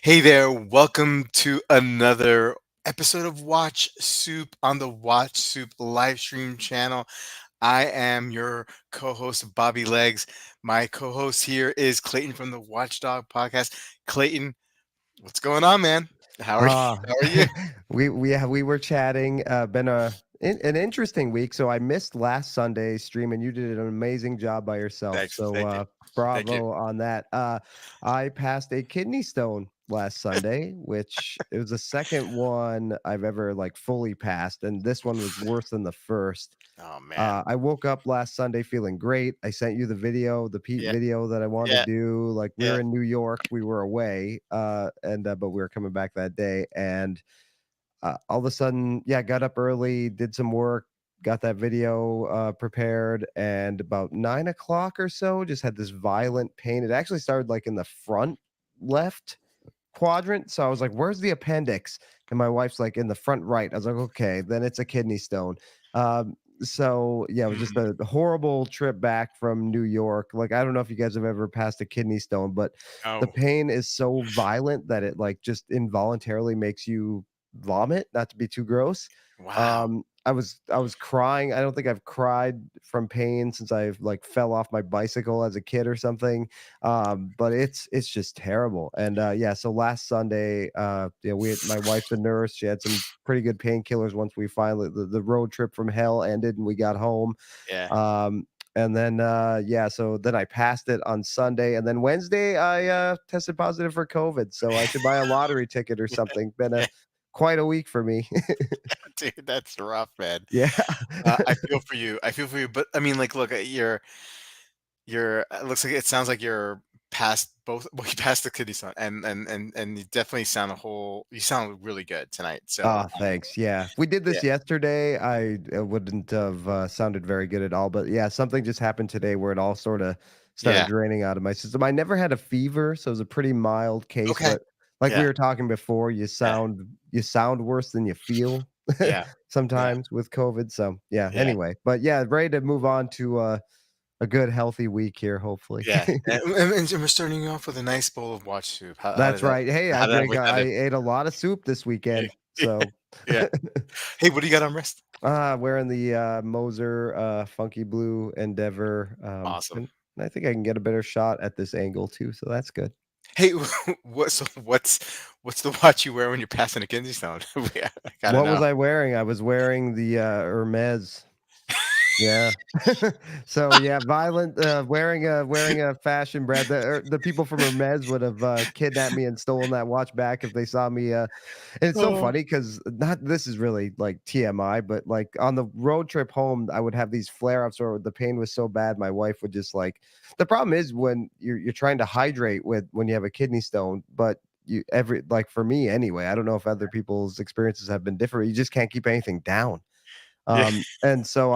Hey there, welcome to another episode of Watch Soup on the Watch Soup live stream channel. I am your co-host Bobby Legs. My co-host here is Clayton from the Watchdog podcast. Clayton, what's going on, man? How are you? Uh, How are you? we were chatting. Been an interesting week. So I missed last Sunday's stream, and you did an amazing job by yourself. Thanks. So Thank you. Thank you. bravo on that. I passed a kidney stone last Sunday, which it was the second one I've ever like fully passed, and this one was worse than the first. Oh man. I woke up last Sunday feeling great. I sent you the video, the Pete Yeah. video that I wanted to Yeah. do. Like we Yeah. were in New York, we were away, and but we were coming back that day, and all of a sudden, yeah, got up early, did some work, got that video prepared, and about 9 o'clock or so, just had this violent pain. It actually started like in the front left quadrant. So I was like, "Where's the appendix?" And my wife's like, "In the front right." I was like, "Okay, then it's a kidney stone." So yeah, it was just Mm. a horrible trip back from New York. Like, I don't know if you guys have ever passed a kidney stone, but the Oh, pain is so violent that it like just involuntarily makes you vomit. Not to be too gross. wow. I was crying. I don't think I've cried from pain since I've like fell off my bicycle as a kid or something. But it's just terrible. And yeah, so last Sunday, yeah, my wife's a nurse. She had some pretty good painkillers once we finally the road trip from hell ended and we got home. Yeah. And then yeah, so then I passed it on Sunday, and then Wednesday I tested positive for COVID. So I should buy a lottery ticket or something. Been a Yeah. quite a week for me. Dude, that's rough, man. Yeah. I feel for you. I feel for you. But I mean, like, look, you're it looks like it sounds like you're past both well, you passed the kidney stone and you definitely you sound really good tonight. So Thanks. Yeah. We did yeah, this yesterday. I wouldn't have sounded very good at all, but yeah, something just happened today where it all sort of started yeah. draining out of my system. I never had a fever, so it was a pretty mild case, Okay. but like we Yeah, were talking before, yeah, you sound worse than you feel yeah, yeah, sometimes with COVID. So yeah, yeah, anyway. But yeah, ready to move on to a good healthy week here, hopefully. yeah. And we're starting off with a nice bowl of watch soup. How did That's that right. Hey, how did that work I out? ate a lot of soup this weekend. Yeah. So Yeah. Hey, what do you got on wrist? Wearing the, Moser, Funky Blue Endeavor, Awesome. and I think I can get a better shot at this angle too, so that's good. Hey, what's the watch you wear when you're passing a kidney stone? I gotta What was know. I wearing? I was wearing the, Hermes. Yeah. So, yeah, violent, wearing a fashion brand. The people from Hermes would have, kidnapped me and stolen that watch back if they saw me, and it's so Oh, funny because not this is really, like, TMI, but, like, on the road trip home, I would have these flare-ups or the pain was so bad, my wife would just, like the problem is when you're trying to hydrate when you have a kidney stone, but you every like, for me anyway, I don't know if other people's experiences have been different, you just can't keep anything down. yeah, And so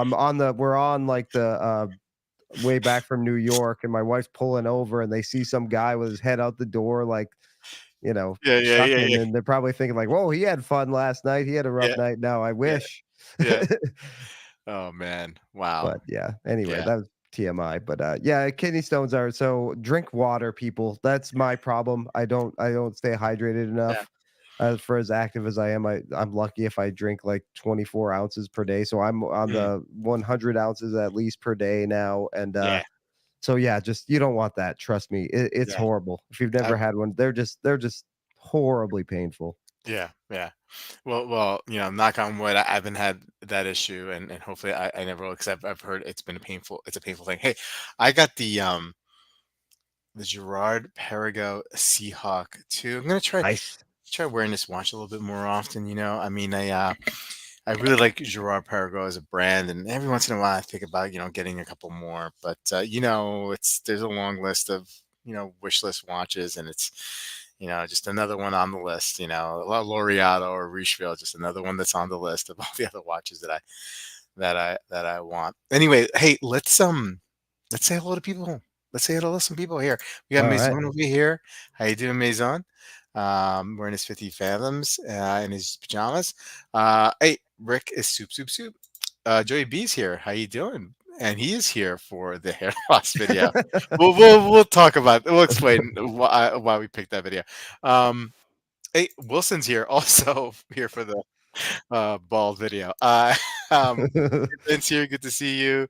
we're on like the way back from New York, and my wife's pulling over and they see some guy with his head out the door, like, yeah, yeah, yeah, chucking, yeah, and they're probably thinking like, "Whoa, he had fun last night. He had a rough yeah, night." No, I yeah, wish. yeah. Oh man, wow. But yeah, anyway, Yeah, that was TMI. But yeah, kidney stones are so drink water, people. That's my problem. I don't stay hydrated yeah, enough. For as active as I am, I'm lucky if I drink like 24 ounces per day. So I'm on mm, the 100 ounces at least per day now. And yeah, so yeah, just you don't want that. Trust me, it's yeah. horrible. If you've I, never had one, they're just horribly painful. yeah, yeah. Well, knock on wood. I haven't had that issue, and hopefully I never will. Because I've heard it's a painful thing. Hey, I got the Gerard Perigo Seahawk too. I'm gonna Nice. try wearing this watch a little bit more often. I mean, I really like Gerard Perigo as a brand, and every once in a while I think about getting a couple more. But there's a long list of wish list watches, and it's just another one on the list. L'Oreal or Richeville, just another one that's on the list of all the other watches that I want. Anyway, hey, let's say hello to people. Let's say hello to some people here. We got All right. Maison over here. How you doing, Maison? Wearing his 50 fathoms in his pajamas. Hey, Rick is soup, soup, soup. Joey B's here. How you doing? And he is here for the hair loss video. We'll talk about. We'll explain why we picked that video. Hey, Wilson's here, also here for the bald video. Vince here, good to see you.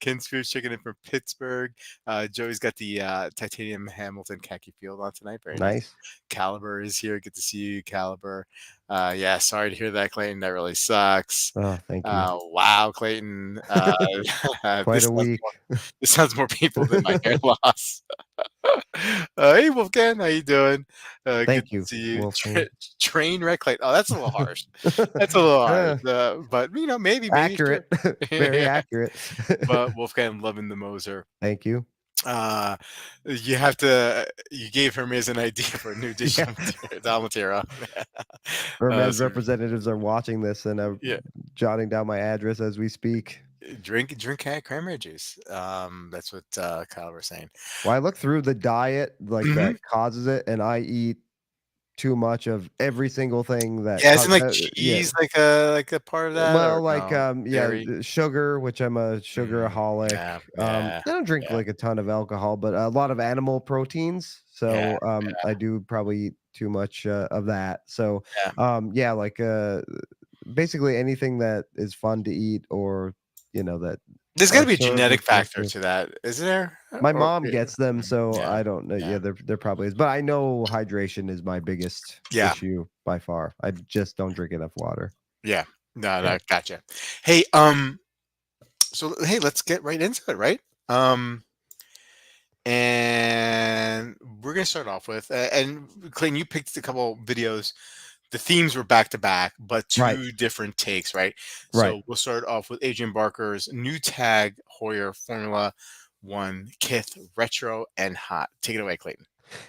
Ken's Food Chicken in from Pittsburgh. Joey's got the titanium Hamilton khaki field on tonight. Very nice. Nice. Caliber is here. Good to see you, Caliber. Yeah, sorry to hear that, Clayton. That really sucks. Oh, thank you. Wow, Clayton. Quite a week. This sounds more people than my hair loss. Hey, Wolfgang, how you doing? Good Thank to you, see you. Wolfgang. Train wreck, Clayton. Oh, that's a little harsh. That's a little harsh, Uh, but maybe sure. accurate. Very Yeah. accurate. But Wolfgang loving the Moser. Thank you. Uh, you have to. You gave him as an idea for a new dish, Yeah. Dalmatera. Our men's So, representatives are watching this and yeah, jotting down my address as we speak. drink cranberry juice. That's what Kyle was saying. Well, I look through the diet like Mhm. that causes it, and I eat too much of every single thing that Yeah, isn't like yeah. cheese like a part of that or Well, like, no? yeah, Dairy. sugar, which I'm a sugaraholic. Yeah, I yeah, don't drink yeah, like a ton of alcohol, but a lot of animal proteins. yeah, So, I do probably eat too much of that. So, yeah. yeah, like, basically anything that is fun to eat or, that There's are gotta be a served genetic with factor delicious. to that, isn't there? My Or mom gets them, so yeah, I don't know. yeah, Yeah, there probably is, but I know hydration is my biggest yeah, issue by far. I just don't drink enough water. yeah. No, Yeah. no, gotcha. Hey, so hey, let's get right into it, right? Um, and we're gonna start off with and Clayton, you picked a couple videos. The themes were back to back, but Right, two different takes, right? right. So we'll start off with Adrian Barker's new tag Heuer Formula One Kith Retro and Hot. Take it away, Clayton.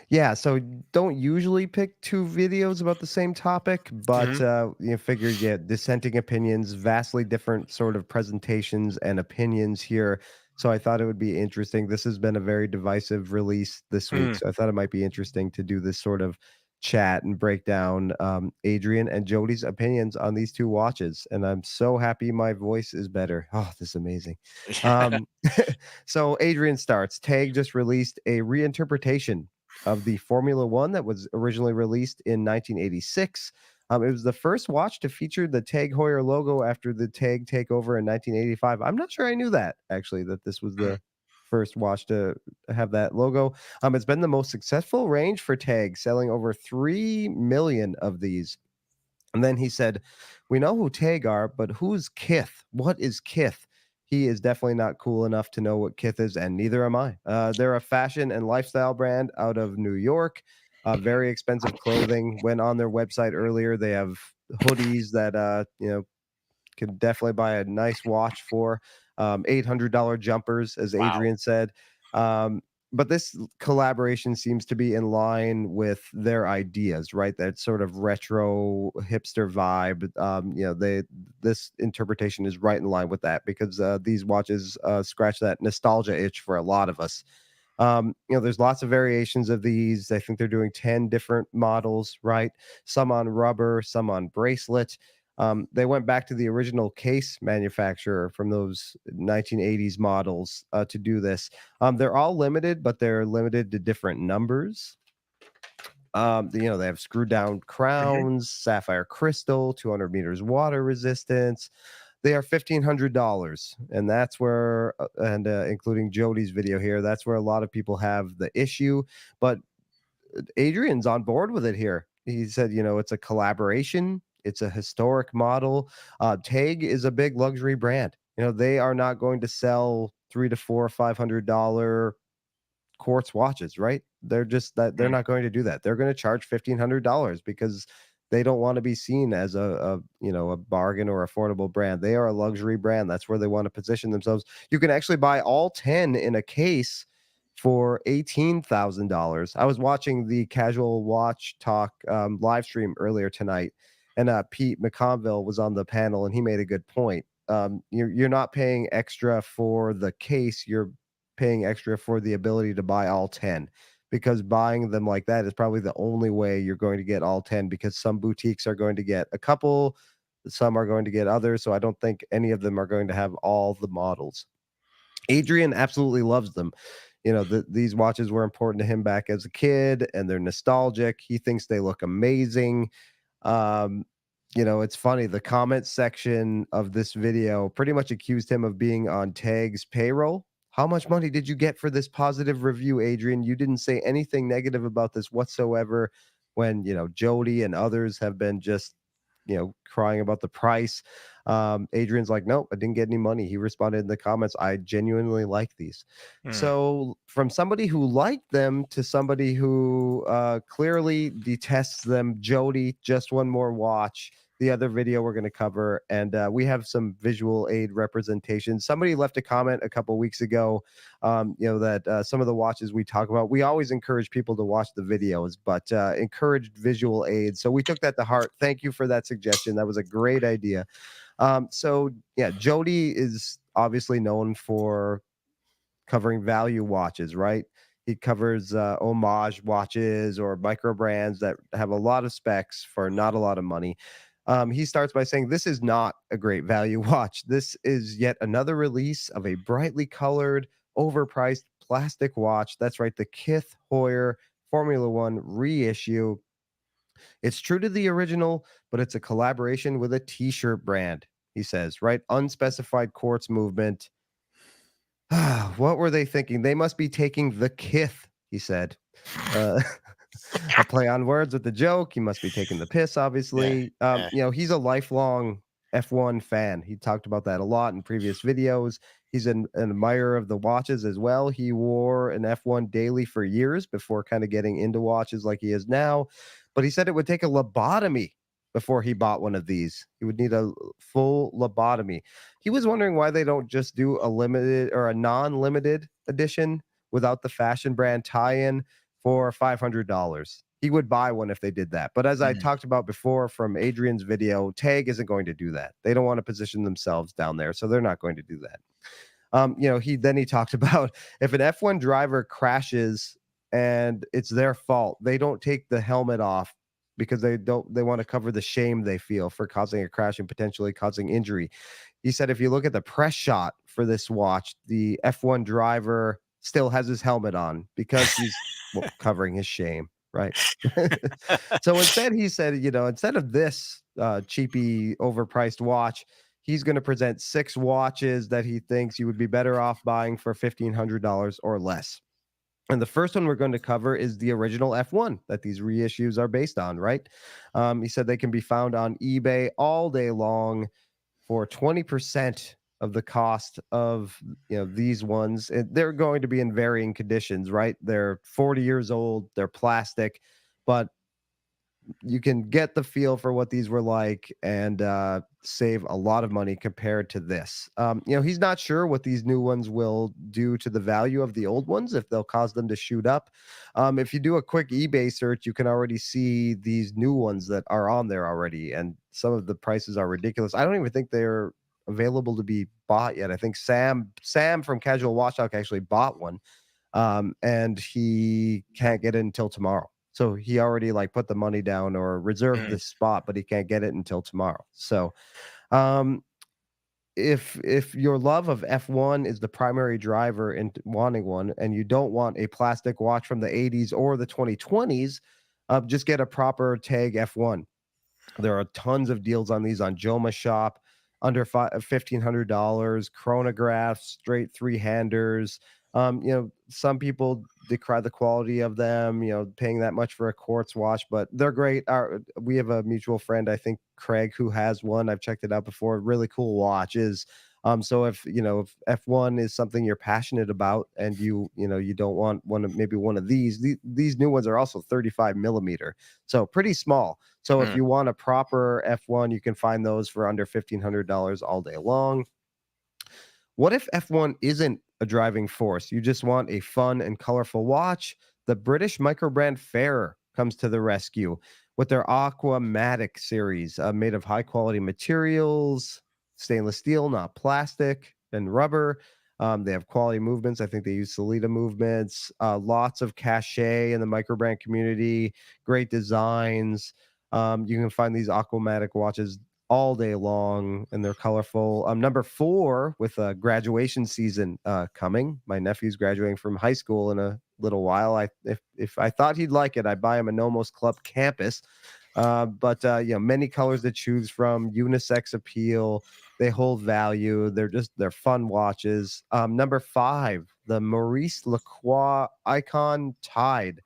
Yeah, so don't usually pick 2 videos about the same topic, but, Hmm. figured, yeah, dissenting opinions, vastly different sort of presentations and opinions here, so I thought it would be interesting. This has been a very divisive release this week, Hmm. so I thought it might be interesting to do this sort of chat and break down, Adrian and Jody's opinions on these 2 watches, and I'm so happy my voice is better. Oh, this is amazing. Yeah. Um, so Adrian starts, "TAG just released a reinterpretation of the Formula One that was originally released in 1986. It was the first watch to feature the TAG Heuer logo after the TAG takeover in 1985. I'm not sure I knew that actually, that this was Mm. the first watch to have that logo. It's been the most successful range for TAG, selling over 3 million of these. And then he said, "We know who Tag are, but who's Kith? What is Kith?" He is definitely not cool enough to know what Kith is, and neither am I. They're a fashion and lifestyle brand out of New York. Very expensive clothing. Went on their website earlier. They have hoodies that could definitely buy a nice watch for. $800 jumpers, as Wow. Adrian said. Um, but this collaboration seems to be in line with their ideas, right? That sort of retro hipster vibe. This interpretation is right in line with that because these watches scratch that nostalgia itch for a lot of us. There's lots of variations of these. I think they're doing 10 different models, right? Some on rubber, some on bracelet. They went back to the original case manufacturer from those 1980s models to do this. They're all limited, but they're limited to different numbers. They have screwed down Hmm. crowns, sapphire crystal, 200 meters water resistance. They are $1,500, and that's where, including Jody's video here, that's where a lot of people have the issue. But Adrian's on board with it here. He said, it's a collaboration. It's a historic model. Tag is a big luxury brand. They are not going to sell 3 to 4, $500 quartz watches, right? They're just that they're not going to do that. They're going to charge $1,500 because they don't want to be seen as a bargain or affordable brand. They are a luxury brand. That's where they want to position themselves. You can actually buy all 10 in a case for $18,000. I was watching the Casual Watch Talk live stream earlier tonight, and Pete McConville was on the panel, and he made a good point. You're not paying extra for the case. You're paying extra for the ability to buy all 10 because buying them like that is probably the only way you're going to get all 10 because some boutiques are going to get a couple, some are going to get others. So I don't think any of them are going to have all the models. Adrian absolutely loves them. these watches were important to him back as a kid, and they're nostalgic. He thinks they look amazing. Um, it's funny. The comment section of this video pretty much accused him of being on Tag's payroll. How much money did you get for this positive review, Adrian? You didn't say anything negative about this whatsoever when, Jody and others have been just, crying about the price. Adrian's like, nope, I didn't get any money. He responded in the comments, I genuinely like these. Mm, So from somebody who liked them to somebody who clearly detests them, Jody, just one more watch. The other video we're going to cover, and we have some visual aid representation. Somebody left a comment a couple weeks ago, that some of the watches we talk about, we always encourage people to watch the videos, but encouraged visual aids. So we took that to heart. Thank you for that suggestion. That was a great idea. So yeah, Jody is obviously known for covering value watches, right? He covers homage watches or micro brands that have a lot of specs for not a lot of money. He starts by saying, this is not a great value watch. This is yet another release of a brightly colored, overpriced plastic watch. That's right, the KITH Heuer Formula One reissue. It's true to the original, but it's a collaboration with a t-shirt brand, he says, right? Unspecified quartz movement. What were they thinking? They must be taking the kith, he said. Uh, a play on words with the joke. He must be taking the piss, yeah, obviously. yeah. He's a lifelong F1 fan. He talked about that a lot in previous videos. He's an admirer of the watches as well. He wore an F1 daily for years before kind of getting into watches like he is now. But he said it would take a lobotomy before he bought one of these. He would need a full lobotomy. He was wondering why they don't just do a limited or a non-limited edition without the fashion brand tie-in for $500. He would buy one if they did that. But as I Mm, talked about before from Adrian's video, Tag isn't going to do that. They don't want to position themselves down there, so they're not going to do that. He talked about if an F1 driver crashes and it's their fault, they don't take the helmet off because they want to cover the shame they feel for causing a crash and potentially causing injury. He said if you look at the press shot for this watch, the F1 driver still has his helmet on because he's covering his shame, right? So instead, he said, instead of this cheapy, overpriced watch, he's going to present 6 watches that he thinks you would be better off buying for $1,500 or less. And the first one we're going to cover is the original F1 that these reissues are based on, right? He said they can be found on eBay all day long for 20% of the cost of these ones. They're going to be in varying conditions, right? They're 40 years old, they're plastic, but you can get the feel for what these were like and save a lot of money compared to this. He's not sure what these new ones will do to the value of the old ones, if they'll cause them to shoot up. If you do a quick eBay search, you can already see these new ones that are on there already, and some of the prices are ridiculous. I don't even think they're available to be bought yet. I think Sam from Casual Watch Talk actually bought one, and he can't get it until tomorrow. So he already like put the money down or reserved mm, the spot, but he can't get it until tomorrow. So um, if your love of F1 is the primary driver in wanting one, and you don't want a plastic watch from the 80s or the 2020s, just get a proper Tag F1. There are tons of deals on these on Joma Shop, under $1,500, chronographs, straight three-handers. Some people decry the quality of them, paying that much for a quartz watch, but they're great. We have a mutual friend, I think Craig, who has one. I've checked it out before. Really cool watches. So if F1 is something you're passionate about and you don't want maybe one of these new ones are also 35 millimeter, so pretty small. So if mm, you want a proper F1, you can find those for under $1,500 all day long. What if F1 isn't a driving force? You just want a fun and colorful watch? The British microbrand Fair comes to the rescue with their Aquamatic series, made of high quality materials, stainless steel, not plastic, and rubber. They have quality movements. I think they use Solita movements. Lots of cachet in the microbrand community. Great designs. You can find these Aquamatic watches all day long, and they're colorful. Number 4, with graduation season coming. My nephew's graduating from high school in a little while. If I thought he'd like it, I'd buy him a Nomos Club Campus. But many colors to choose from, unisex appeal. They hold value. They're fun watches. Number 5, the Maurice Lacroix Icon Tide,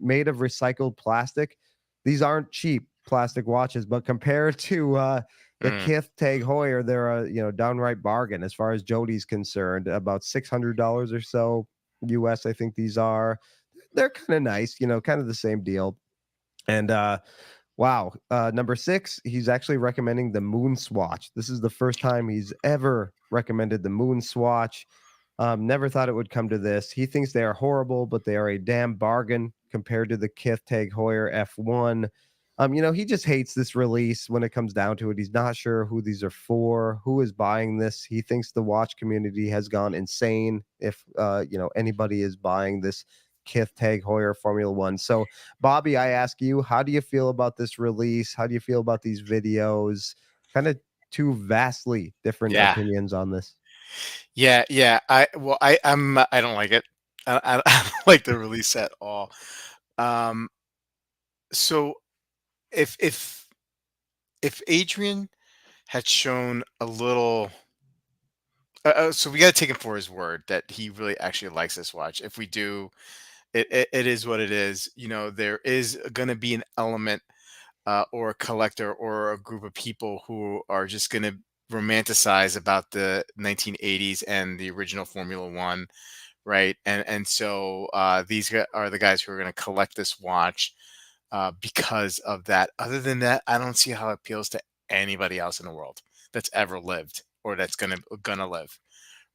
made of recycled plastic. These aren't cheap plastic watches, but compared to the Mm, KITH Heuer, they're a downright bargain as far as Jody's concerned. About $600 or so US, I think these are. They're kind of nice, kind of the same deal. And wow. Number 6, he's actually recommending the Moon Swatch. This is the first time he's ever recommended the Moon Swatch. Never thought it would come to this. He thinks they are horrible, but they are a damn bargain compared to the KITH Heuer F1. He just hates this release when it comes down to it. He's not sure who these are for, who is buying this. He thinks the watch community has gone insane if anybody is buying this KITH Heuer Formula One. So, Bobby, I ask you, how do you feel about this release? How do you feel about these videos? Kind of two vastly different yeah. opinions on this. Yeah, yeah. I don't like it. I don't like the release at all. Um, so if if if Adrian had shown a little, so we got to take him for his word that he really actually likes this watch. If we do, it is what it is. There is going to be an element, or a collector or a group of people who are just going to romanticize about the 1980s and the original Formula One, right? And so are the guys who are going to collect this watch because of that. Other than that, I don't see how it appeals to anybody else in the world that's ever lived or that's gonna live.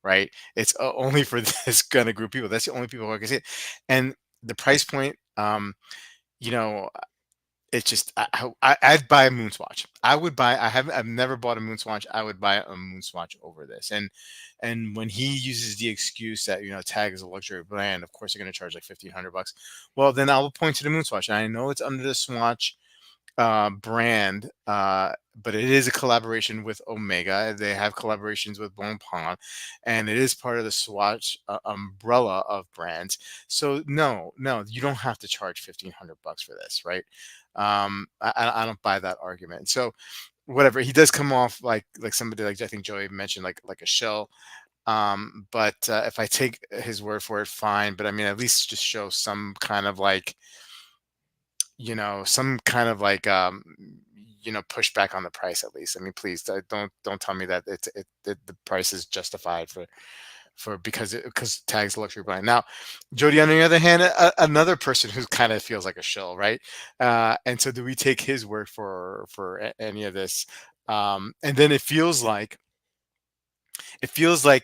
Right? It's only for this kind of group of people. That's the only people who can see it. And the price point, you know, it's just I'd buy a Moonswatch. I would buy. I've never bought a Moonswatch. I would buy a Moonswatch over this. And when he uses the excuse that Tag is a luxury brand, of course they're going to charge like $1,500. Well, then I'll point to the Moonswatch. And I know it's under the Swatch brand, but it is a collaboration with Omega. They have collaborations with Bonpon, and it is part of the Swatch umbrella of brands. So no, no, you don't have to charge $1,500 for this, right? I don't buy that argument. So whatever, he does come off like somebody, like I think Joey mentioned, like a shell. But if I take his word for it, fine. But I mean, at least just show some kind of like some kind of like pushback on the price at least. I mean, please don't tell me that the price is justified for because Tag's a luxury brand. Now, Jody, on the other hand, another person who kind of feels like a shill, right? And so, do we take his word for any of this? And then it feels like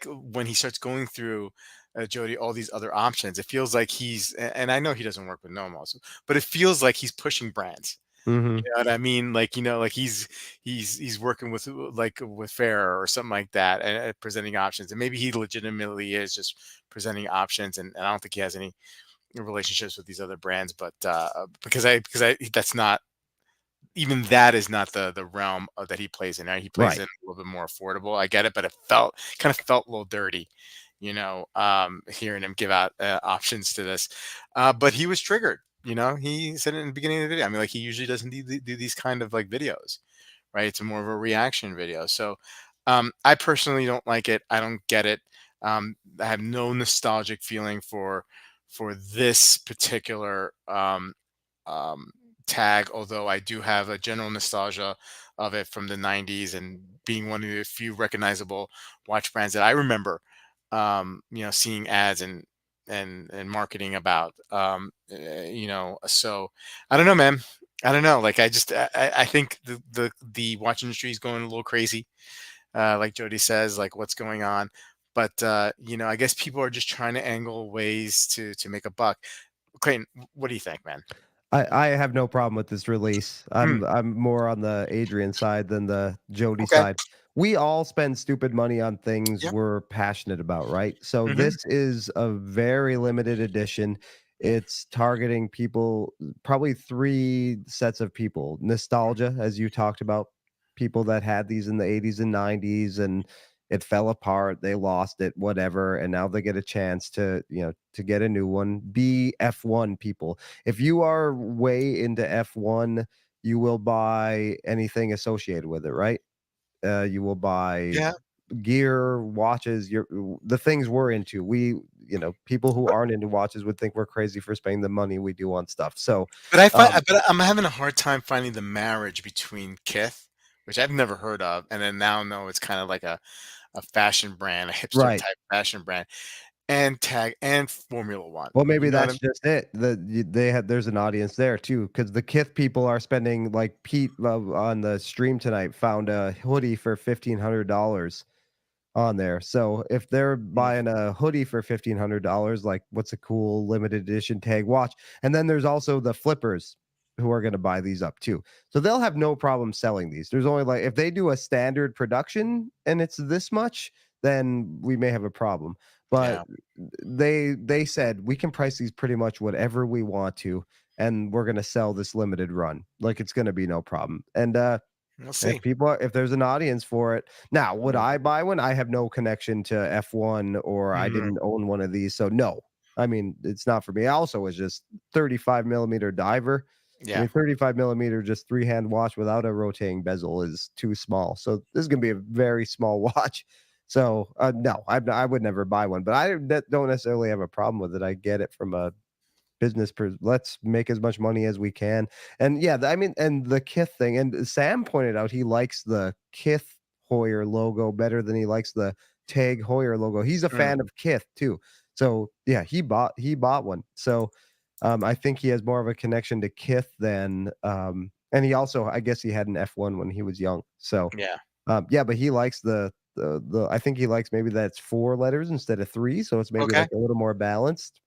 when he starts going through, Jody, all these other options, it feels like and I know he doesn't work with Nomos, but it feels like he's pushing brands. Mm-hmm. You know what I mean? Like, like he's working with like with Fair or something like that, and presenting options. And maybe he legitimately is just presenting options, and I don't think he has any relationships with these other brands, but because I that's not, even that is not the realm that he plays in. Right? He plays Right. in a little bit more affordable. I get it, but it kind of felt a little dirty, hearing him give out options to this. But he was triggered. He said it in the beginning of the video. I mean, like, he usually doesn't do these kind of like videos, right? It's more of a reaction video. So I personally don't like it. I don't get it. I have no nostalgic feeling for this particular um, tag, although I do have a general nostalgia of it from the 90s and being one of the few recognizable watch brands that I remember, seeing ads and marketing about. So I don't know, man. I don't know. Like, I think the watch industry is going a little crazy. Like Jody says, like, what's going on? But I guess people are just trying to angle ways to make a buck. Clayton, what do you think, man? I have no problem with this release. Hmm. I'm more on the Adrian side than the Jody Okay. side. We all spend stupid money on things Yep. we're passionate about, right? So Hmm. this is a very limited edition. It's targeting people, probably three sets of people. Nostalgia, as you talked about, people that had these in the 80s and 90s, and it fell apart. They lost it, whatever, and now they get a chance to, to get a new one. Be F1 people. If you are way into F1, you will buy anything associated with it, right? You will buy Yeah. gear, watches, the things we're into. People who aren't into watches would think we're crazy for spending the money we do on stuff. So, But um, I'm having a hard time finding the marriage between Kith, which I've never heard of, and then now know it's kind of like a fashion brand, a hipster right. type fashion brand, and tag and Formula One. Well, You maybe know what I that's mean? just it. There's an audience there too, because the Kith people are spending, like Pete on the stream tonight found a hoodie for $1,500 on there. So if they're Mm, buying a hoodie for $1,500, like what's a cool limited edition tag watch? And then there's also the flippers who are going to buy these up too. So they'll have no problem selling these. There's only, like, if they do a standard production and it's this much, then we may have a problem. But yeah, they said we can price these pretty much whatever we want to, and we're going to sell this limited run. Like, it's going to be no problem. And we'll if see. if there's an audience for it. Now, would Mhm, I buy one? I have no connection to F1, or I mhm, didn't own one of these. So no. I mean, it's not for me. I also was just 35 millimeter diver. I yeah, mean, 35 millimeter, just three hand watch without a rotating bezel is too small. So this is going to be a very small watch. So no, I would never buy one, but I don't necessarily have a problem with it. I get it from a let's make as much money as we can. And yeah, I mean, and the Kith thing, and Sam pointed out he likes the Kith Heuer logo better than he likes the Tag Heuer logo. He's a mm, fan of Kith too. So yeah, he bought one. So I think he has more of a connection to Kith than and he also, I guess, he had an F1 when he was young. So yeah. yeah, but he likes the I think he likes, maybe that's four letters instead of three, so it's maybe Okay, like a little more balanced.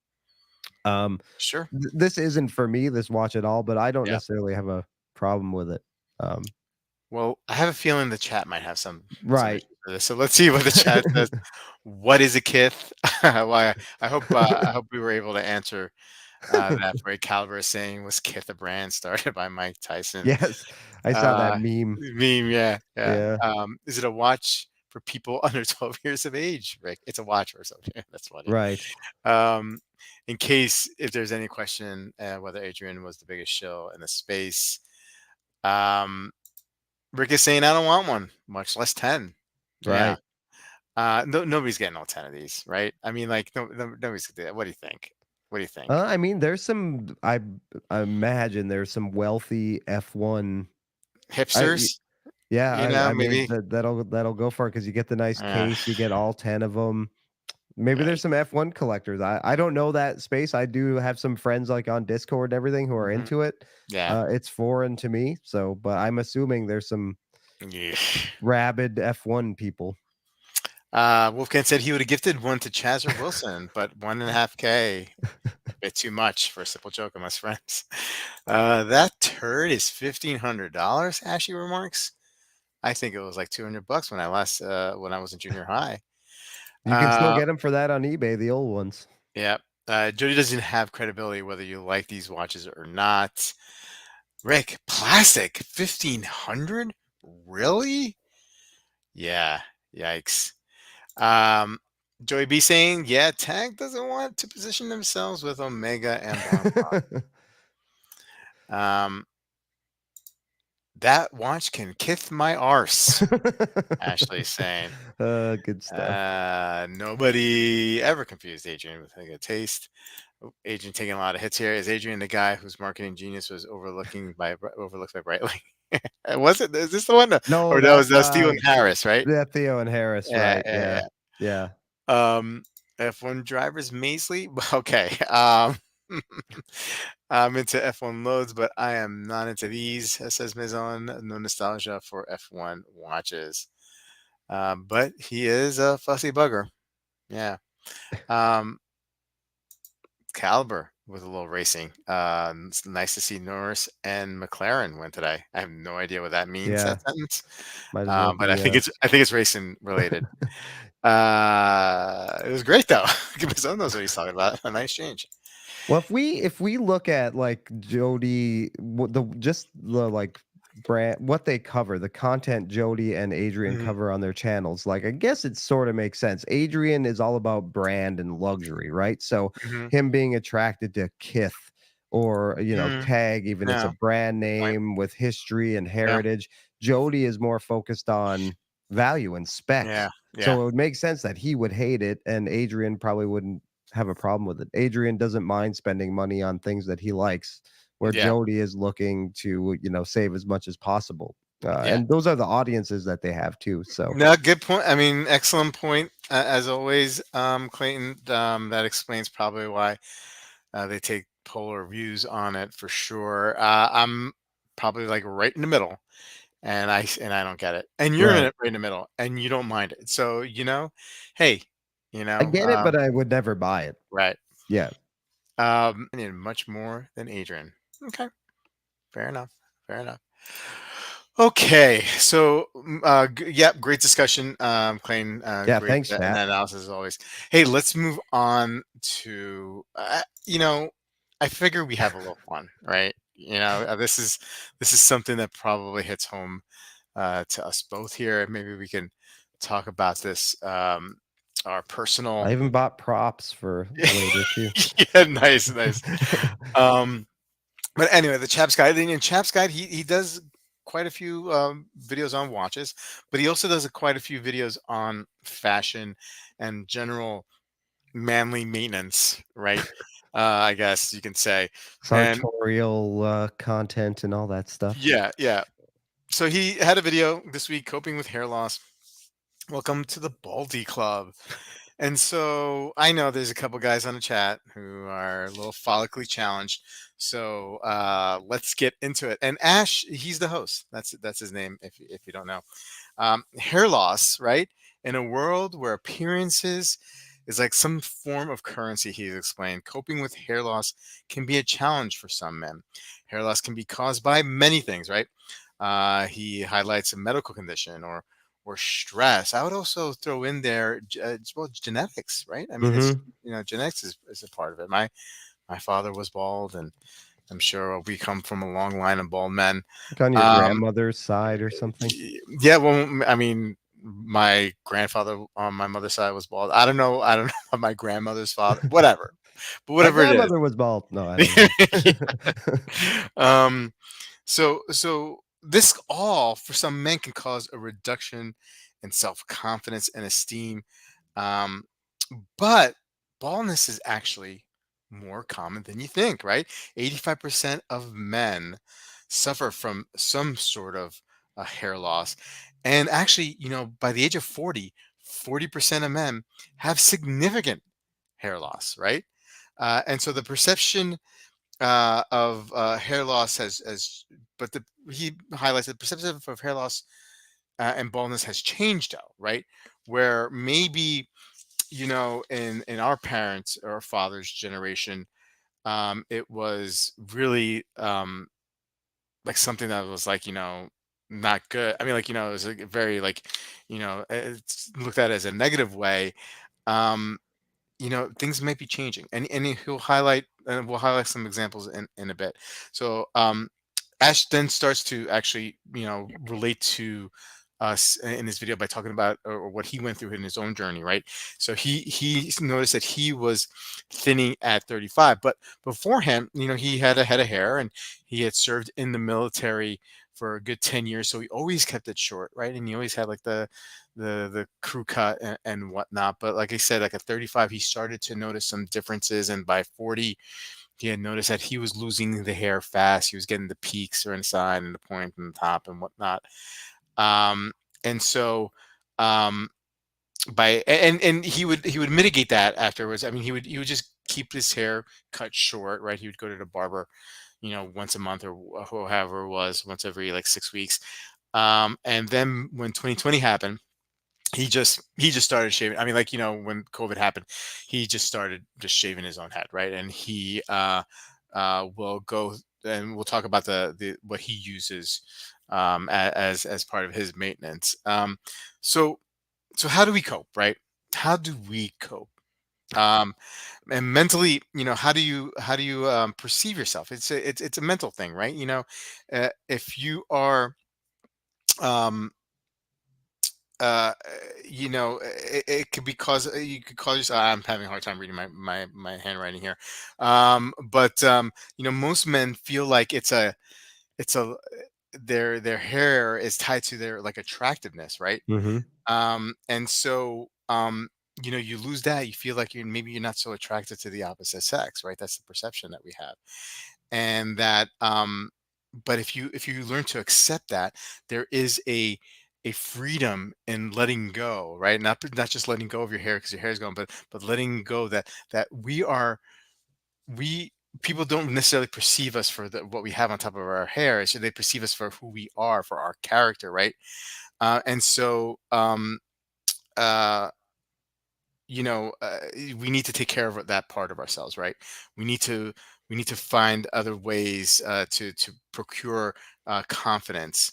um sure. this isn't for me, this watch at all, but I don't Yeah. necessarily have a problem with it. Um, Well, I have a feeling the chat might have some right. issues for this. So let's see what the chat says. What is a Kith? Why I hope we were able to answer that for a Caliber is saying was Kith a brand started by Mike Tyson. Yes, I saw that Uh, meme. meme, yeah, yeah. Yeah, Is it a watch for people under 12 years of age, Rick? It's a watch or something. That's funny. right. Um, in case if there's any question whether Adrian was the biggest shill in the space, um, Rick is saying I don't want one, much less 10. Yeah. Right. No, nobody's getting all 10 of these, right? I mean, like, nobody's gonna do that. What do you think? What do you think? I mean, there's some, I imagine there's some wealthy F1. I Hipsters, Yeah, you know, I mean, maybe. that'll go for it, because you get the nice Uh, case, you get all 10 of them. Maybe there's right. some F1 collectors. I don't know that space. I do have some friends, like, on Discord and everything, who are Hmm. into it. Yeah. It's foreign to me, so, but I'm assuming there's some Yeah. rabid F1 people. Wolfgang said he would have gifted one to Chazzer Wilson, but 1.5K, a bit too much for a simple joke amongst friends. That turd is $1,500. Ashley remarks. I think it was like $200 when I was in junior high. You can still Uh, get them for that on eBay, the old ones. yeah. Jody doesn't have credibility whether you like these watches or not. Rick, plastic, 1,500? Really? Yeah. Yikes. Um, Joey B saying, yeah, Tag doesn't want to position themselves with Omega and Blanc. Um, that watch can kiss my arse. Ashley saying, Good stuff. nobody ever confused Adrian with a good taste. Oh, Adrian taking a lot of hits here. Is Adrian the guy whose marketing genius was overlooked by Brightly? Was it? Is this the one? No, Or that was Steven Harris, right? yeah, Theo and Harris, Yeah, right? Yeah, yeah, yeah. yeah. F1 drivers Maisley. Okay. I'm into F1 loads, but I am not into these, says Maison. No nostalgia for F1 watches. But he is a fussy bugger. Yeah. Um, Caliber with a little racing. It's nice to see Norris and McLaren win today. I have no idea what that means, Yeah, that sentence. might as well But be. I think it's racing related. It was great though. Maison knows what he's talking about. A nice change. Well, if we look at, like, Jody, the just the, like, brand, what they cover, the content Jody and Adrian Mhm, cover on their channels, like, I guess it sort of makes sense. Adrian is all about brand and luxury, right? So mhm, him being attracted to Kith or, mhm. Tag, even it's a Yeah, brand good point. name with history and Yeah, heritage. Jody is more focused on value and specs. yeah, yeah, So it would make sense that he would hate it and Adrian probably wouldn't have a problem with it. Adrian doesn't mind spending money on things that he likes, where yeah, Jody is looking to, save as much as possible. yeah. And those are the audiences that they have too. So No, good point. I mean, excellent point, as always, Clayton. That explains probably why they take polar views on it for sure. I'm probably like right in the middle, and I don't get it. And you're in right. it right in the middle, and you don't mind it. So hey, I get it, but I would never buy it. right. Yeah. And much more than Adrian. Okay, fair enough. Fair enough. Okay, so yep, great discussion, Clayton. Yeah. Great Thanks, chat. analysis as always. Hey, let's move on to I figure we have a little fun, right? This is something that probably hits home to us both here. Maybe we can talk about this, our personal. I even bought props for later too. Yeah, nice, nice. Um, but anyway, the Chaps Guide. And Chaps Guide, he does quite a few videos on watches, but he also does quite a few videos on fashion and general manly maintenance, right? I guess you can say. And Sartorial content and all that stuff. yeah, yeah. So he had a video this week, coping with hair loss. Welcome to the Baldy Club. And so I know there's a couple guys on the chat who are a little follically challenged. So let's get into it. And Ash, he's the host. That's his name. If you don't know, hair loss, right? In a world where appearances is like some form of currency, he's explained. Coping with hair loss can be a challenge for some men. Hair loss can be caused by many things, right? He highlights a medical condition or stress. I would also throw in there well, genetics, right? I mean, it's Mm-hmm. genetics is a part of it. My father was bald, and I'm sure we come from a long line of bald men. Like on your Um, grandmother's side or something. yeah, well, I mean, my grandfather on my mother's side was bald. I don't know. I don't know what my grandmother's father, whatever, but My whatever it is. grandmother was bald. No, I don't know. um, so this all for some men can cause a reduction in self-confidence and esteem. Um, but baldness is actually more common than you think, right? 85% of men suffer from some sort of a hair loss. And actually, by the age of 40% of men have significant hair loss, right? And so the perception of hair loss but he highlights the perception of hair loss and baldness has changed, though, right? Where maybe in our parents or father's generation, it was really like something that was like not good. I mean, like it was like very like it's looked at as a negative way. Um, things might be changing, and he'll highlight, and we'll highlight some examples in a bit. So Ash then starts to actually relate to us in this video by talking about or what he went through in his own journey, right? So he noticed that he was thinning at 35, but beforehand, he had a head of hair, and he had served in the military for a good 10 years, so he always kept it short, right? And he always had like the crew cut and whatnot. But like I said, like at 35, he started to notice some differences, and by 40, he had noticed that he was losing the hair fast. He was getting the peaks or inside and the point and the top and whatnot. Um, and so um, and he would mitigate that afterwards. I mean, he would just keep his hair cut short, right? He would go to the barber, once a month or however it was, once every like 6 weeks. And then when 2020 happened, he just started shaving. I mean, like when COVID happened, he just started just shaving his own head, right? And he will go, and we'll talk about the what he uses as part of his maintenance. So so how do we cope, right? How do we cope? Um, and mentally, how do you perceive yourself? It's a mental thing, right? If you are um uh it could be cause you could call yourself. I'm having a hard time reading my handwriting here. But most men feel like it's a their hair is tied to their like attractiveness, right? Hmm. And so you lose that, you feel like you're not so attracted to the opposite sex, right? That's the perception that we have. And that but if you learn to accept that, there is a freedom in letting go, right? Not just letting go of your hair because your hair is gone, but letting go that we people don't necessarily perceive us for what we have on top of our hair. So they perceive us for who we are, for our character, right? And so uh we need to take care of that part of ourselves, right? we need to we need to find other ways to procure confidence,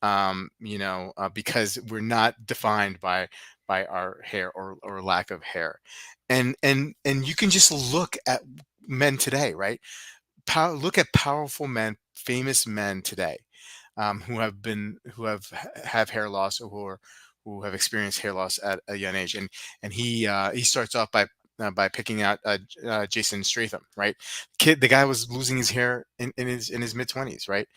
because we're not defined by our hair or lack of hair. And you can just look at men today, right? Look at powerful men, famous men today, who have hair loss, or who have experienced hair loss at a young age. And he starts off by picking out Jason Statham, right? The guy was losing his hair in his mid 20s, right?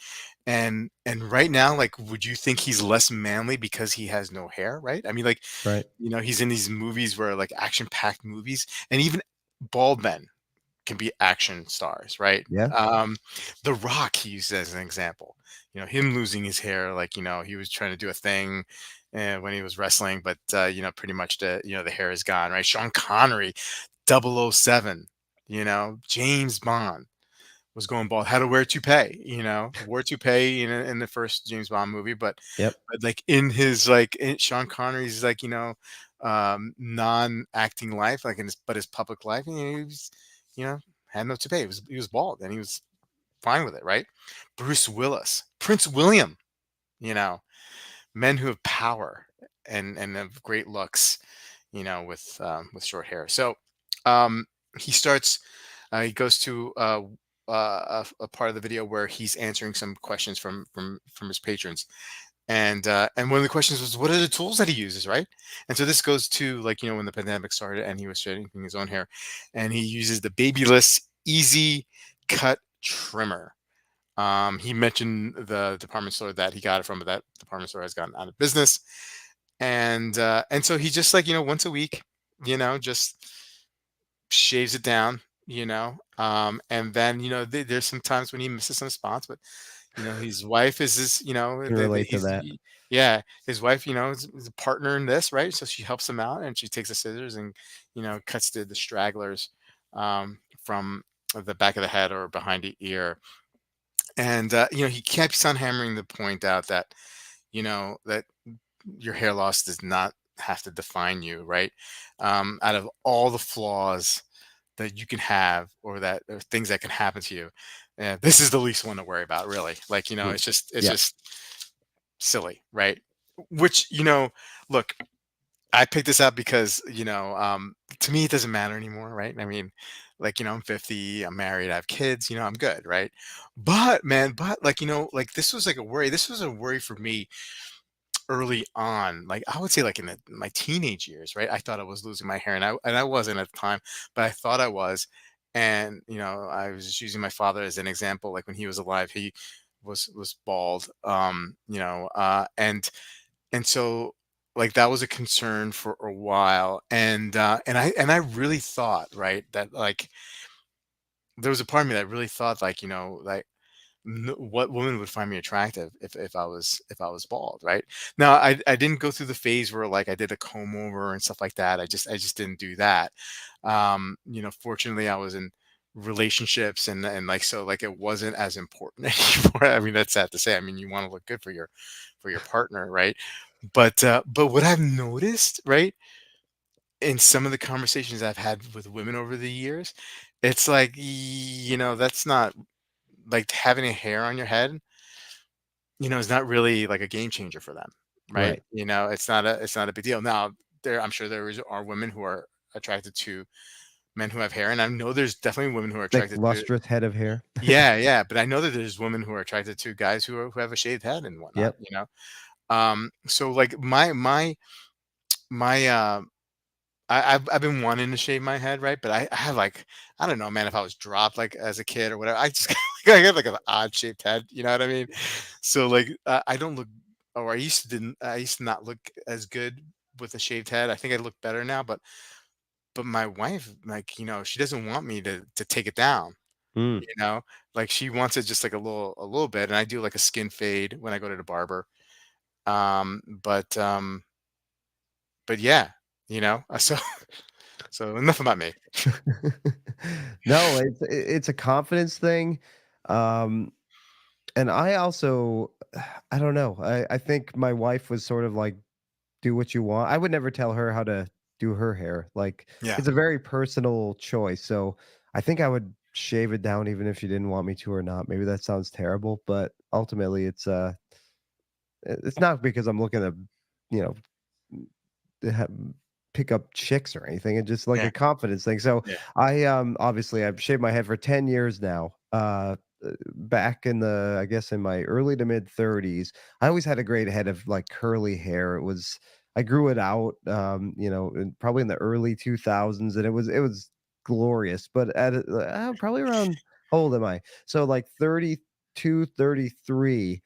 And right now, like, would you think he's less manly because he has no hair, right? I mean, like, Right. he's in these movies where, like, action packed movies, and even bald men can be action stars, right? Yeah. The Rock, he used as an example. Him losing his hair, like, he was trying to do a thing when he was wrestling, but pretty much the hair is gone, right? Sean Connery, 007, James Bond was going bald, had to wear toupee, wore toupee in the first James Bond movie, but Yep. like in his like in Sean Connery's, like, non-acting life, like his public life, he was, you know, had no toupee. He was bald and he was fine with it, right? Bruce Willis, Prince William, you know, men who have power and have great looks, with short hair. So um, he starts. He goes to a part of the video where he's answering some questions from his patrons, and one of the questions was, what are the tools that he uses, right? And so this goes to, like, when the pandemic started and he was straightening his own hair, and he uses the Babyless Easy Cut Trimmer. He mentioned the department store that he got it from, but that department store has gotten out of business. And so he just, like, once a week, just shaves it down, and then, there's some times when he misses some spots, but his wife is this, Can relate to he's that. yeah, his wife, is a partner in this, right? So she helps him out, and she takes the scissors and, cuts the stragglers from the back of the head or behind the ear. And he keeps on hammering the point out that your hair loss does not have to define you, right? Out of all the flaws that you can have, or things that can happen to you, this is the least one to worry about, really. Like, Mm. Yeah. it's just silly, right? Which, look, I picked this up because, to me, it doesn't matter anymore, right? I mean, like, I'm 50, I'm married, I have kids, I'm good, right? But man, like, like, this was like a worry. This was a worry for me early on. Like, I would say, like, in my teenage years, right? I thought I was losing my hair, and I wasn't at the time, but I thought I was. And, I was just using my father as an example. Like, when he was alive, he was bald. And so, like, that was a concern for a while. And I really thought, right, that, like, there was a part of me that really thought, like, like, what woman would find me attractive if I was bald, right? Now, I didn't go through the phase where, like, I did a comb over and stuff like that. I just didn't do that. Fortunately, I was in relationships, and like, so, like, it wasn't as important anymore. I mean, that's sad to say. I mean, you want to look good for your partner, right? But what I've noticed, right, in some of the conversations I've had with women over the years, it's like, that's not, like, having a hair on your head, is not really like a game changer for them, right? Right. It's not a big deal. Now, I'm sure are women who are attracted to men who have hair, and I know there's definitely women who are Thick, attracted to. lustrous head of hair. Yeah, yeah, but I know that there's women who are attracted to guys who have a shaved head and whatnot, Yep. you know? So, like, my, I've been wanting to shave my head, right? But I have, like, I don't know, man, if I was dropped, like, as a kid or whatever, I just I have, like, an odd shaped head, you know what I mean? So, like, I don't look, or I used to not look as good with a shaved head. I think I look better now, but my wife, like, she doesn't want me to take it down, Mm. you know? Like, she wants it just, like, a little bit, and I do, like, a skin fade when I go to the barber. Um, but, um but yeah, so so enough about me. No, it's a confidence thing, um, and I also I don't know, I think my wife was sort of like, "Do what you want." I would never tell her how to do her hair, like, Yeah, it's a very personal choice, so I think I would shave it down even if she didn't want me to or not. Maybe that sounds terrible, but ultimately it's not because I'm looking to, you know, to have pick up chicks or anything. It's just like yeah, a confidence thing. So yeah, obviously I've shaved my head for 10 years now. Back in the I guess in my early to mid 30s, I always had a great head of like curly hair. It was I grew it out probably in the early 2000s, and it was glorious. But probably around, how old am I? So like 32, 33,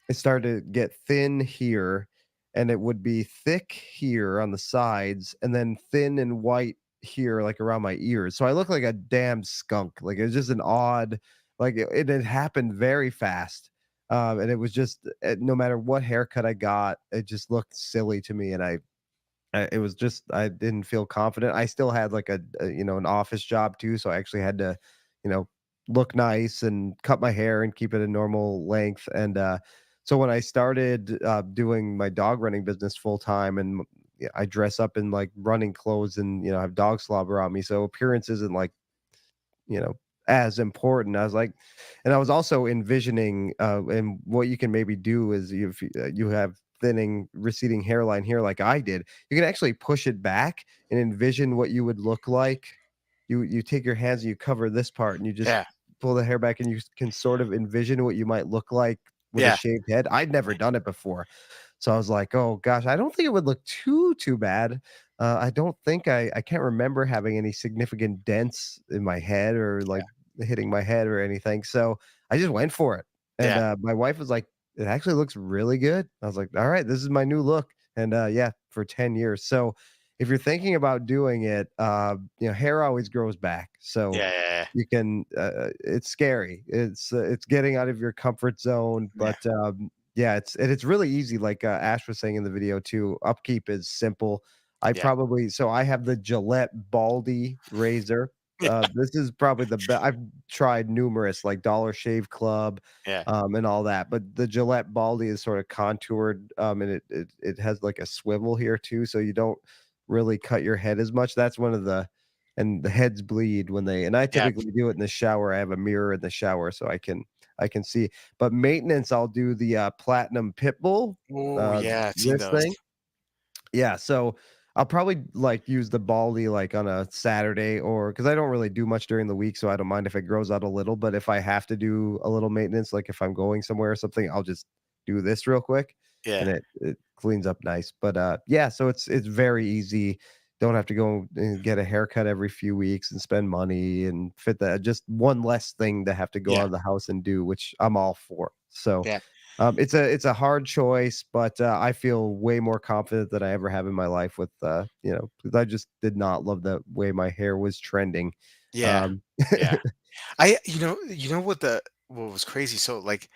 it started to get thin here, and it would be thick here on the sides and then thin and white here, like around my ears. So I look like a damn skunk. Like it was just an odd, like it had happened very fast. And it was just no matter what haircut I got, it just looked silly to me. And it was just I didn't feel confident. I still had like an office job too, so I actually had to, you know, look nice and cut my hair and keep it a normal length. And so when I started doing my dog running business full time, and yeah, I dress up in like running clothes and have dog slobber on me, so appearance isn't like you know, as important. I was like, and I was also envisioning, and what you can maybe do is if you have thinning, receding hairline here, like I did, you can actually push it back and envision what you would look like. You take your hands and you cover this part, and you just yeah, pull the hair back, and you can sort of envision what you might look like with a yeah, shaved head. I'd never done it before, so I was like, "Oh gosh, I don't think it would look too bad." I don't think I can't remember having any significant dents in my head or like hitting my head or anything. So I just went for it. And yeah, my wife was like, "It actually looks really good." I was like, "All right, this is my new look." And yeah, for 10 years. So if you're thinking about doing it, hair always grows back. So yeah, yeah, you can it's scary. It's getting out of your comfort zone, yeah, but yeah, it's really easy. Like Ash was saying in the video too, upkeep is simple. yeah, I have the Gillette Baldy razor. yeah, This is probably the best. I've tried numerous like Dollar Shave Club, yeah, and all that, but the Gillette Baldy is sort of contoured, and it has like a swivel here too, so you don't really cut your head as much. That's one of the and the heads bleed when they and I yeah. typically do it in the shower. I have a mirror in the shower so I can see. But maintenance, I'll do the Platinum Pitbull, Oh, uh, yeah, I've seen this those. thing. Yeah, so I'll probably, like, use the Baldy, like, on a Saturday, or because I don't really do much during the week, so I don't mind if it grows out a little, but if I have to do a little maintenance, like, if I'm going somewhere or something, I'll just do this real quick, and Yeah, it cleans up nice. But, yeah, so it's very easy. Don't have to go and get a haircut every few weeks and spend money and fit that just one less thing to have to go out yeah, of the house and do, which I'm all for. So yeah, it's a hard choice, but I feel way more confident than I ever have in my life with 'cause I just did not love the way my hair was trending. yeah, Um, yeah. What was crazy? So, like,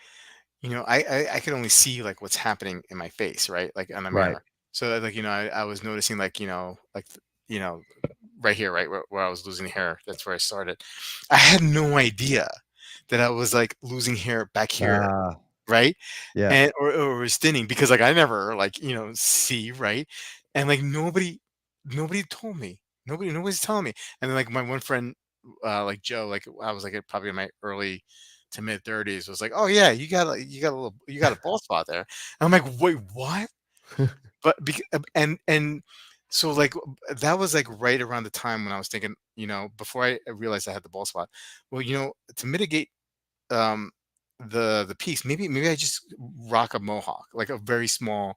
I could only see, like, what's happening in my face, right? Like, on the right. mirror. So, like, I was noticing, like, you know, right here, right where I was losing hair. That's where I started. I had no idea that I was, like, losing hair back here, Ah, right? yeah. And or was thinning, because, like, I never, like, see, right? And, like, nobody told me. Nobody's telling me. And then, like, my one friend, like Joe, like, I was, like, probably in my early to mid 30s, was like, "Oh yeah, you got a bald spot there." And I'm like, "Wait, what?" But and So like that was like right around the time when I was thinking, before I realized I had the bald spot. Well, to mitigate um the piece, maybe I just rock a mohawk, like a very small,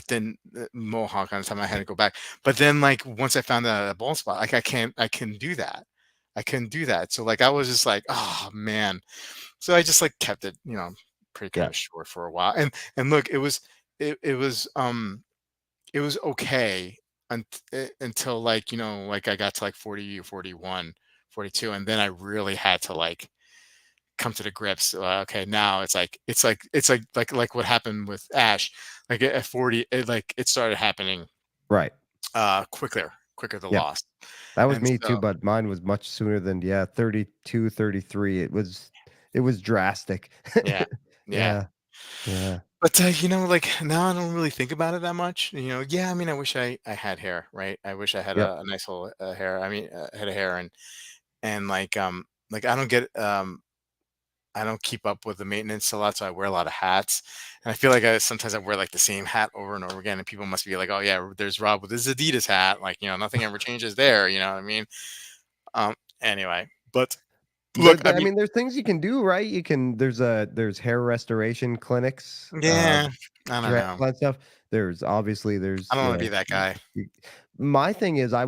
thin mohawk on the top of my head and go back. But then like once I found that bald spot, like I can do that. I couldn't do that. So like I was just like, oh man. So I just like kept it, pretty kind Yeah. of short for a while. And look, it was okay until like, like I got to like 40 or 41, 42, and then I really had to like come to the grips. Okay, now it's like what happened with Ash. Like at 40, it started happening Right. quicker the Yeah. loss. That was And me too, so but mine was much sooner than, yeah, 32, 33. It was drastic. yeah, yeah. Yeah. Yeah. But like now I don't really think about it that much. Yeah, I mean, I wish I had hair, right? I wish I had Yep. a nice whole hair. I mean, head of hair, and like I don't keep up with the maintenance a lot, so I wear a lot of hats, and I feel like sometimes I wear like the same hat over and over again, and people must be like, "Oh yeah, there's Rob with his Adidas hat." Like, nothing ever changes there. You know what I mean? Anyway, but look, I I mean, mean, there's things you can do, right? There's hair restoration clinics, yeah, I don't know. transplant stuff. I There's, don't want to be that guy. y my thing is I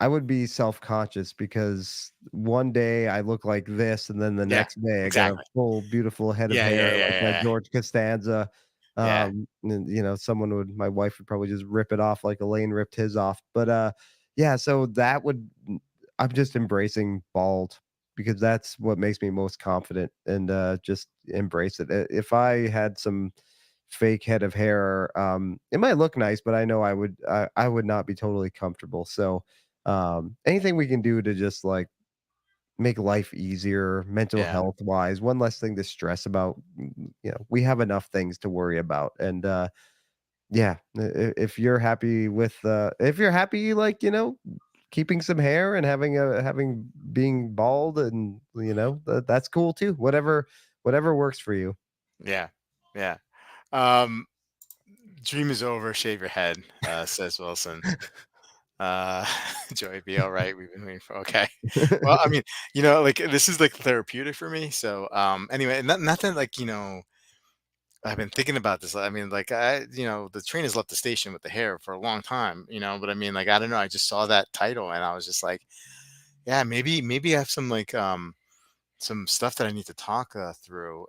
would be self-conscious because one day I look like this, and then the Yeah, next day I got a exactly. full, beautiful head of Yeah, yeah, hair yeah, like yeah, George Costanza. yeah, And, my wife would probably just rip it off like Elaine ripped his off. But, yeah, so I'm just embracing bald because that's what makes me most confident, and, just embrace it. If I had some fake head of hair, it might look nice, but I know I would not be totally comfortable. So, anything we can do to just like make life easier, mental yeah, health wise, one less thing to stress about. We have enough things to worry about, and yeah, if you're happy, like, keeping some hair and having being bald, and that's cool too. Whatever works for you. yeah, yeah. Um, Dream is over. Shave your head, says Wilson. Uh, Joey B. All right, we've been waiting for. Okay, well, I mean, like this is like therapeutic for me. So, anyway, not that like I've been thinking about this. I mean, like the train has left the station with the hair for a long time. But I mean, like I don't know. I just saw that title and I was just like, yeah, maybe I have some stuff that I need to talk through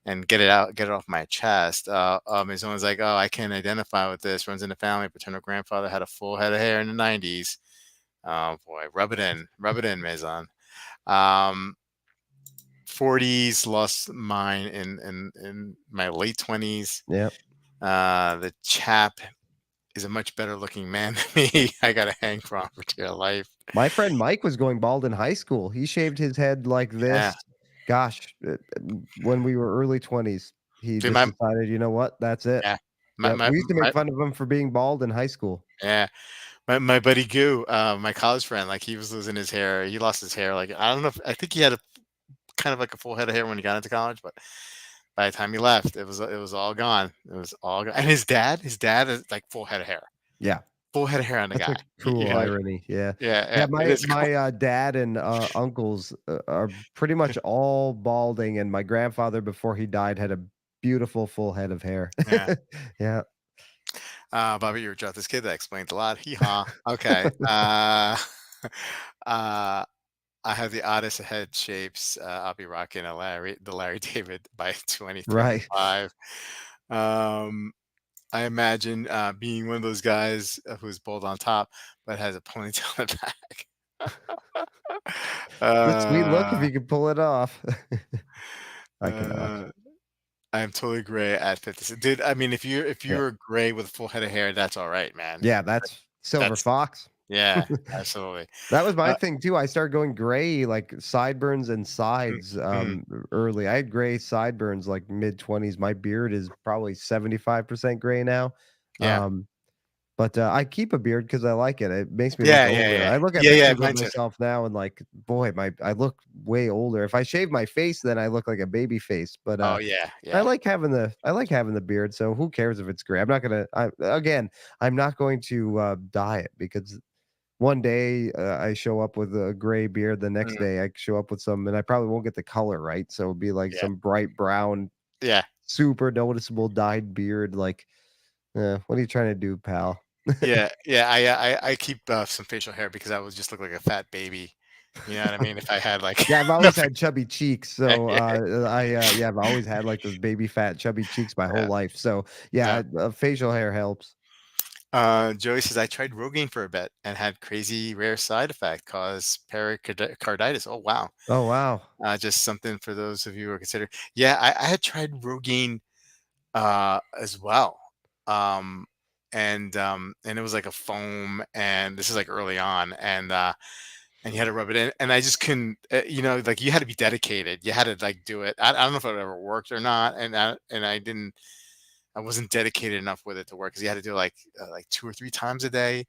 and get it off my chest. And someone's like, "Oh, I can identify with this. Runs in the family. Paternal grandfather had a full head of hair in the '90s. Oh boy, rub it in, Maison. Um, 40s, lost mine in my late 20s. Yeah. The chap is a much better looking man than me. I got to hang for dear life. My friend Mike was going bald in high school. He shaved his head like Yeah, this, gosh, when we were early 20s. He dude, just decided, "You know what? That's it." yeah, my, Yep, my, we used to make my fun of him for being bald in high school. yeah. My buddy Goo, my college friend, like he was losing his hair. He lost his hair. Like I don't know. I think he had a kind of like a full head of hair when he got into college, but by the time he left, it was all gone. It was all gone. And his dad is like full head of hair, Yeah, full head of hair on the that's guy. a cruel Like irony, yeah. yeah, Yeah, yeah. It my is cool. my, dad and, uncles, are pretty much all balding, and my grandfather, before he died, had a beautiful full head of hair. Yeah. Yeah, Bobby, you're a this kid. That explains a lot. Hee haw. Okay. Uh, I have the oddest head shapes. I'll be rocking the Larry David by right. 2035. Um, I imagine being one of those guys who's bald on top but has a ponytail in the back. The sweet look if uh, you could pull it off. I cannot. uh, I'm totally gray at 50. Dude, I mean, if Yeah. you're gray with a full head of hair, that's all right, man. Yeah, that's silver That's fox. yeah, absolutely. That was my Uh, thing too. I started going gray, like sideburns and mm, sides, mhm, early. I had gray sideburns like mid 20s. My beard is probably 75% gray now. yeah. Um, But I keep a beard because I like it. It makes me look Yeah, yeah, older. yeah. I look at Yeah, yeah, pictures of mine too. myself now and like, boy, I look way older. If I shave my face, then I look like a baby face. But Oh, yeah, I yeah. like having the beard. So who cares if it's gray? I'm not gonna. Again, I'm not going to dye it because one day I show up with a gray beard. The next Mm, day I show up with some, and I probably won't get the color right. So it'll be like yeah, some bright brown, yeah, super noticeable dyed beard. Like, what are you trying to do, pal? yeah, yeah. I keep, some facial hair because I would just look like a fat baby. You know what I mean? If I had, like, Yeah, I've always nothing. had chubby cheeks, so, yeah, I've always had, like, those baby fat chubby cheeks my whole Yeah, life, so, yeah. yeah, facial hair helps. Joey says, "I tried Rogaine for a bit and had crazy rare side effect caused pericarditis." Oh, wow. Oh, wow. Just something for those of you who are considering. Yeah, I had tried Rogaine, as well. Um, and it was like a foam, and this is like early on, and you had to rub it in, and I just couldn't, like you had to be dedicated. You had to like do it. I don't know if it ever worked or not, and I wasn't dedicated enough with it to work because you had to do it like 2 or 3 times a day,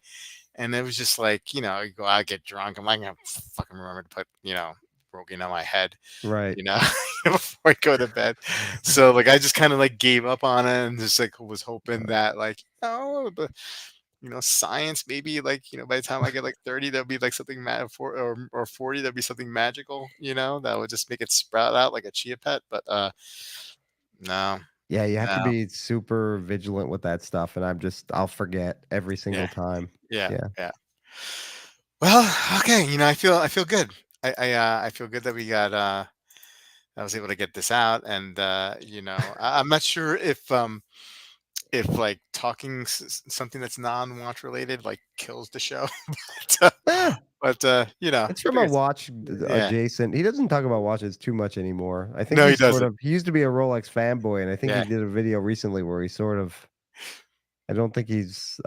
and it was just like you go out, get drunk. I'm like, I fucking remember to put Rogaine on my head, Right. you know, before I go to bed. So like I just kind of like gave up on it and just like was hoping that like but science maybe like by the time I get like 30 there'll be like something mad for or 40 there'll be something magical, that would just make it sprout out like a chia pet. But no, Yeah, you have to no, be super vigilant with that stuff, and I'll forget every single yeah, time. yeah, Yeah. yeah. Well, okay, I feel good. I feel good that we got I was able to get this out, and I'm not sure if like talking something that's non-watch related like kills the show, but Eh, it's I from a figure watch yeah, adjacent. He doesn't talk about watches too much anymore. I think no, he he's sort doesn't. of he used to be a Rolex fanboy, and I think he Yeah, did a video recently where he sort of I don't think he's,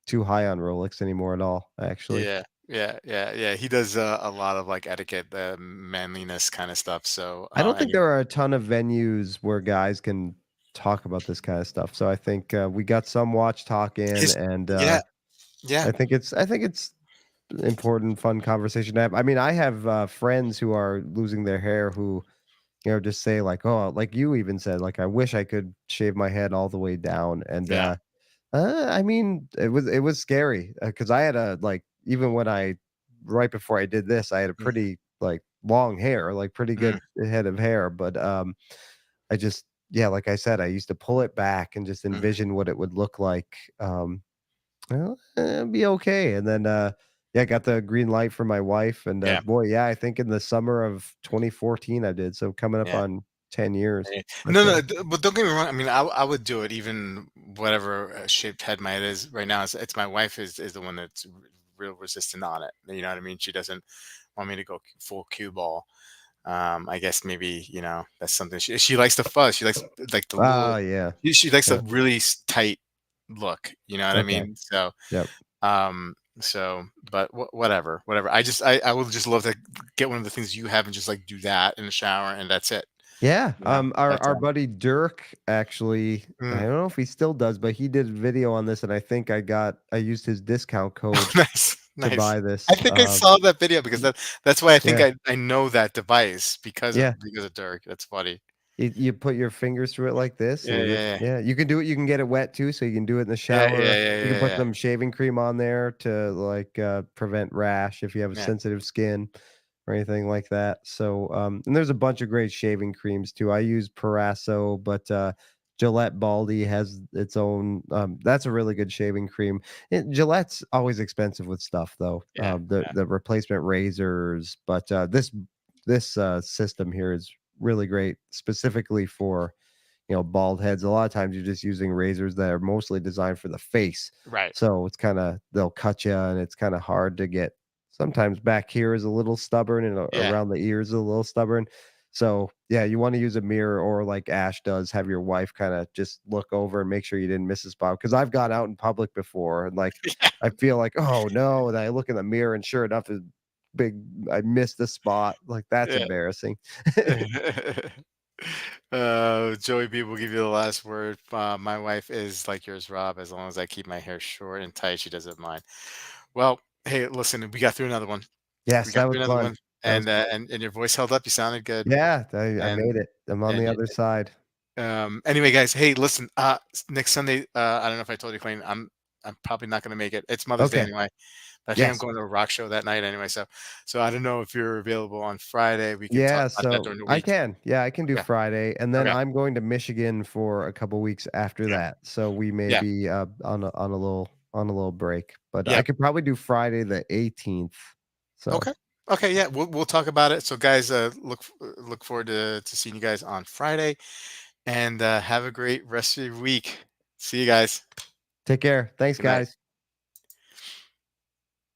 too high on Rolex anymore at all, actually. yeah, yeah, yeah, yeah. He does a lot of like etiquette, manliness kind of stuff. So, I don't and think there are a ton of venues where guys can talk about this kinda stuff, so I think, we got some watch talk in, his and, yeah, yeah, I think it's important, fun conversation to have. I mean, I have, friends who are losing their hair who, just say like, "Oh," like you even said, like, "I wish I could shave my head all the way down," and, yeah, I mean, it was scary, because I had a like, even when I right before I did this, I had a mm, pretty, like, long hair, like, pretty mm, good head of hair, but, I just yeah, like I said, I used to pull it back and just mm, envision what it would look like, well, it'd be okay, and then, yeah, I got the green light from my wife, and, yeah. boy, yeah, I think in the summer of 2014 I did, so coming up Yeah. on 10 years, but, No, no, but don't get me wrong. I mean, I would do it even whatever shaped head my head is right now. It's my wife is the one that's real resistant on it. You know what I mean? She doesn't want me to go full cue ball. I guess maybe that's something she likes the fuzz. She likes like the little. yeah. She likes a Yep, really tight look. You know what I okay. mean? So Yep. but whatever. I would just love to get one of the things you have and just like do that in the shower and that's it. Yeah, You know, our buddy Dirk actually, I mm. don't know if he still does, but he did a video on this, and I used his discount code Nice, to nice. buy I this. think I saw that video because that's why I think Yeah, I know that device yeah. because of Dirk. That's funny. You put your fingers through it like this, Yeah, and yeah, yeah. you can do it. You can get it wet too, so you can do it in the Yeah, yeah, shower. yeah, You can yeah, put yeah. some shaving cream on there to like prevent rash if you have a Yeah. sensitive skin or anything like that. So, and there's a bunch of great shaving creams too. I use Parasso, but Gillette Baldy has its own. That's a really good shaving cream. Gillette's always expensive with stuff though. Yeah, The replacement razors, but this system here is really great, specifically for bald heads. A lot of times you're just using razors that are mostly designed for the face, right. so it's kind of they'll cut you, and it's kind of hard to get. Sometimes back here is a little stubborn, and Yeah. around the ears a little stubborn. So yeah, you want to use a mirror, or like Ash does, have your wife kind of just look over and make sure you didn't miss a spot. Because I've gone out in public before, and like I feel like, oh no, and I look in the mirror, and sure enough, big I missed the spot. Like that's Yeah. embarrassing. Yeah. Joey B will give you the last word. My wife is like yours, Rob. As long as I keep my hair short and tight, she doesn't mind. Well, hey, listen, we got through another one. We Yes, got that was through another fun. one, That was and and your voice held up. You sounded good, yeah, I and made it. I'm on and the other side. anyway, guys, hey, listen, next Sunday, I don't know if I told you, Clayton, I'm probably not gonna make it. It's Mother's Day Okay. anyway. But I think I'm Yes. going to a rock show that night anyway. So I don't know if you're available on Friday. We can talk Yeah, about that so during the I week. can. Yeah, I can do Okay. Friday, and then Okay. I'm going to Michigan for a couple weeks after Yeah. that. So we may Yeah. be on a little break, but I Yeah. could probably do Friday the 18th. So Okay. Okay. Yeah. We'll talk about it. So guys, look forward to seeing you guys on Friday, and have a great rest of your week. See you guys. take care. Thanks, Good night. guys.